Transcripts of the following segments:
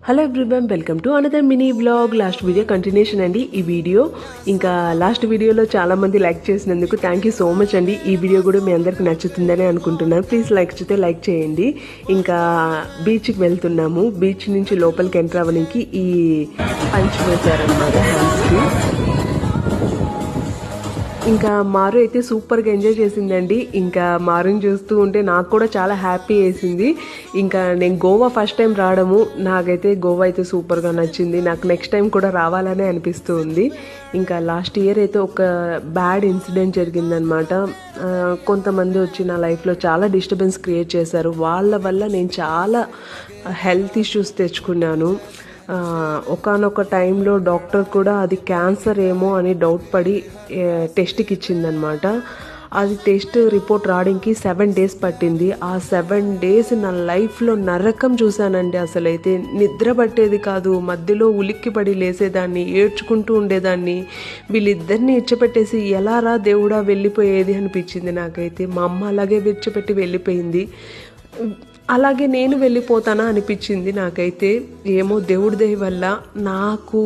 Hello everyone, welcome to another mini blog. Last video continuation అండి ఈ video. ఇంకా last వీడియోలో చాలామంది లైక్ చేసినందుకు థ్యాంక్ యూ సో మచ్ అండి. ఈ వీడియో కూడా మీ అందరికి నచ్చుతుందని అనుకుంటున్నాను. ప్లీజ్ లైక్ చేయండి. ఇంకా బీచ్కి వెళ్తున్నాము. బీచ్ నుంచి లోపలికి ఎంటర్ అవ్వడానికి ఈ పంచ్ వేశారనమాట హ్యాండ్స్కి. ఇంకా మారు అయితే సూపర్గా ఎంజాయ్ చేసిందండి. ఇంకా మారుని చూస్తూ ఉంటే నాకు కూడా చాలా హ్యాపీ వేసింది. ఇంకా నేను గోవా ఫస్ట్ టైం రావడము, నాకైతే గోవా అయితే సూపర్గా నచ్చింది. నాకు నెక్స్ట్ టైం కూడా రావాలనే అనిపిస్తూ ఉంది. ఇంకా లాస్ట్ ఇయర్ అయితే ఒక బ్యాడ్ ఇన్సిడెంట్ జరిగిందనమాట. కొంతమంది వచ్చి నా లైఫ్లో చాలా డిస్టర్బెన్స్ క్రియేట్ చేశారు. వాళ్ళ వల్ల నేను చాలా హెల్త్ ఇష్యూస్ తెచ్చుకున్నాను. ఒకానొక టైంలో డాక్టర్ కూడా అది క్యాన్సర్ ఏమో అని డౌట్ పడి టెస్ట్కి ఇచ్చిందనమాట. అది టెస్ట్ రిపోర్ట్ రావడానికి 7 days పట్టింది. ఆ 7 days నా లైఫ్లో నరకం చూశానండి. అసలైతే నిద్ర పట్టేది కాదు. మధ్యలో ఉలిక్కిపడి లేసేదాన్ని, ఏడ్చుకుంటూ ఉండేదాన్ని. వీళ్ళిద్దరిని ఇచ్చపెట్టేసి ఎలా రా దేవుడా వెళ్ళిపోయేది అనిపించింది నాకైతే. మా అమ్మ అలాగే విడిచిపెట్టి వెళ్ళిపోయింది. అలాగే నేను వెళ్ళిపోతానా అనిపించింది నాకైతే. ఏమో దేవుడి దయ వల్ల, నాకు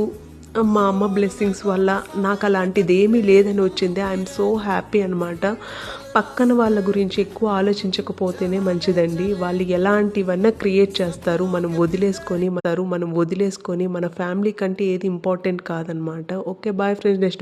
మా అమ్మ బ్లెస్సింగ్స్ వల్ల నాకు అలాంటిది ఏమీ లేదని వచ్చింది. ఐఎమ్ సో హ్యాపీ అనమాట. పక్కన వాళ్ళ గురించి ఎక్కువ ఆలోచించకపోతేనే మంచిదండి. వాళ్ళు ఎలాంటివన్నా క్రియేట్ చేస్తారు. మనం వదిలేసుకొని మన ఫ్యామిలీ కంటే ఏది ఇంపార్టెంట్ కాదనమాట. Okay, bye friends. నెక్స్ట్